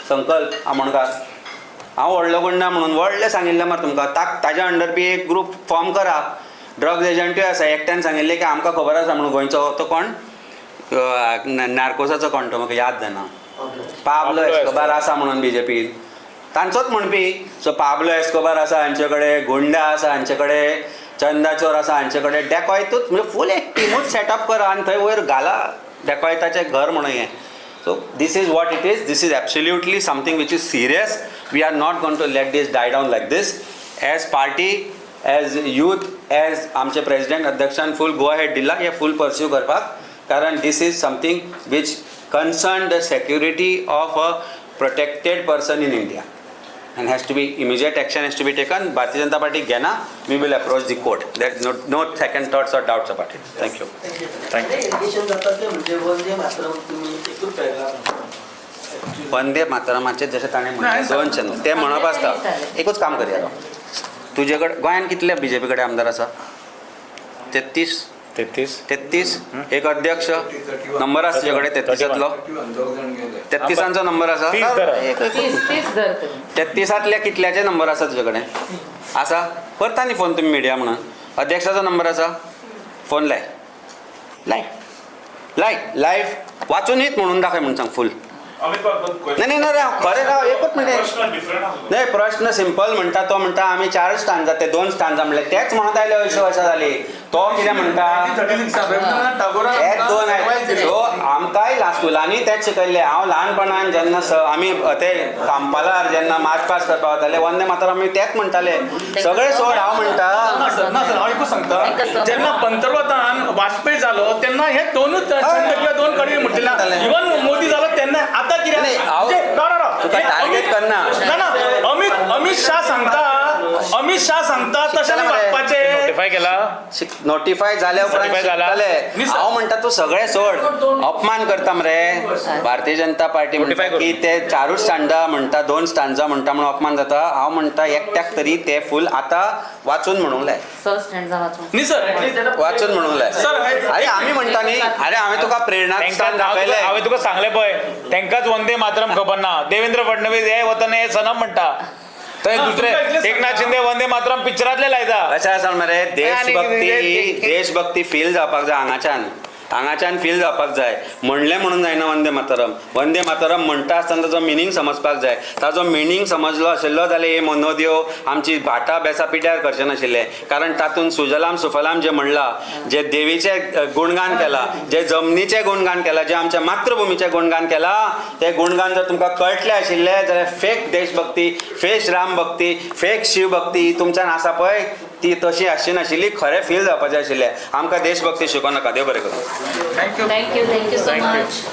[SPEAKER 1] संकल्प आमोणकार हांव व्हडलो गुंडा म्हणून व्हडलें सांगिल्लें मार तुमकां. ताज्या अंडर बी एक ग्रूप फॉर्म करा. ड्रग्स एजंटूय आसा. एकट्यान सांगिल्लें की आमकां खबर आसा म्हणून गोंयचो तो कोण नार्कोसाचो कोण तो म्हाका याद जायना. पाब्लो एस्कोबार आसा म्हणून बीजेपीन तांचोच म्हणपी. सो पाब्लो एस्कोबार आसा हांचे कडेन गुंडा आसा हांचे कडेन चंदा चोर आसा हांचे कडेन डेकॉयतूच म्हणजे फूल एक टिमूच सेटअप करा आनी थंय वयर घाला डेकॉयताचें घर म्हणून हें. So this is what it is. This is absolutely something which is serious. We are not going to let this die down like this. As party as youth as आमचे प्रेसिडेंट अध्यक्षान फूल गो अहेड दिला हे full pursue करपाक. कारण this is something which concern the security of a protected person in India and has to be immediate action has to be taken. Bharatiya Janata Party घेना. We will approach the court. There is no second thoughts or doubts about it. Thank you.
[SPEAKER 7] Irrigation जाता ते म्हणजे वंदे मातरम तुम्ही एकूच पेरला.
[SPEAKER 1] वंदे मातरमाचे जशें ताणें म्हणलें 2 चंद ते म्हणप आसता. एकूच काम करया तुजे कडेन गोंयान कितले बीजेपी कडेन आमदार आसा 33 एक अध्यक्ष नंबर आसा तुजे कडेन 33तलो 33 नंबर आसा
[SPEAKER 3] 30 धर तरी.
[SPEAKER 1] 33तले कितल्याचे नंबर आसा तुजे कडेन आसा. करता न्ही फोन तुमी मिडिया म्हणून. अध्यक्षाचो नंबर आसा फोन लायव्ह वाचून येत म्हणून दाखय म्हणून सांग फूल.
[SPEAKER 6] अमित बाब
[SPEAKER 1] नाही खरें राव एकूच मिनिट.
[SPEAKER 6] प्रश्न डिफरंट आसा.
[SPEAKER 1] नाही प्रश्न सिंपल म्हणटा तो म्हणटा आमी 4 स्टांजा ते 2 स्टांजा म्हणले तेच म्हणत आयले 80 वर्सां जाली. तो कितें म्हणटा हेच 2 आहेत. सो आमकांय स्कुलांनी तेच शिकयल्ले. हांव ल्हानपणान जेन्ना आमी ते कांपालार जेन्ना मार्च पास्ट करपाक वताले वंदे मातरम आमी तेच म्हणटाले. सगळे सोड हांव म्हणटा
[SPEAKER 4] हांव एकूच सांगता जेन्ना पंतप्रधान वाजपेयी जालो तेन्ना हे 2च छंद किंवा 2 कडे म्हटलें. इवन मोदी जालो तेन्ना आता कितें
[SPEAKER 1] नाही, हांव तुका टार्गेट करना.
[SPEAKER 4] अमित शाह सांगता तशें वागपाचें.
[SPEAKER 2] नोटिफाय केला.
[SPEAKER 1] नोटिफाय जाल्या उपरांत
[SPEAKER 2] Notify जाला.
[SPEAKER 1] शिकतले. हांव म्हणटा तूं सगळें सोड अपमान करता मरे. भारतीय जनता पार्टी म्हणटा की ते 4 स्टांजा म्हणटा 2 स्टांजा म्हणटा म्हणून अपमान जाता. हांव म्हणटा एकट्याक तरी ते फूल आतां वाचून म्हणूंक लाय.
[SPEAKER 3] 6 स्टँडा वाचून.
[SPEAKER 4] न्ही सर
[SPEAKER 1] वाचून म्हणूंक लाय. अरे आमी म्हणटा न्ही अरे हांवें तुका प्रेरणास्थान दाखयलें.
[SPEAKER 2] हांवें तुका सांगलें पळय तेंकाच वंदे मातरम खबर ना. देवेंद्र फडणवीस हे वतना हे सनम म्हणटा. थंय दुसरे एकनाथ शिंदे वंदे मातरम पिक्चरांतले लायता.
[SPEAKER 1] अशें आसा मरे देशभक्ती फील जावपाक जाय हांगाच्यान फील जावपाक जाय. म्हणलें म्हणून जायना वंदे मातरम म्हणटा आसतना ताजो मिनींग समजपाक जाय. ताजो मिनींग समजलो आशिल्लो जाल्यार हे मोनोद्यो आमची भाटां बेसां पिड्ड्यार करचें नाशिल्ले. कारण तातूंत सुजलाम सुफलाम जें म्हणलां जे देवीचें गुणगान केलां जे जमनीचें गुणगान केलां जे आमच्या मातृभुमीचें गुणगान केलां ते गुणगान जर तुमकां कळटलें आशिल्लें जाल्यार फेक देशभक्ती फेक राम भक्ती फेक शिव भक्ती तुमच्यान आसा पळय ती तशी आसची नाशिल्ली. खरें फील जावपाचें आशिल्लें. आमकां देशभक्ती शिकोवं नाका. देव बरें करूं.
[SPEAKER 3] Thank you so much.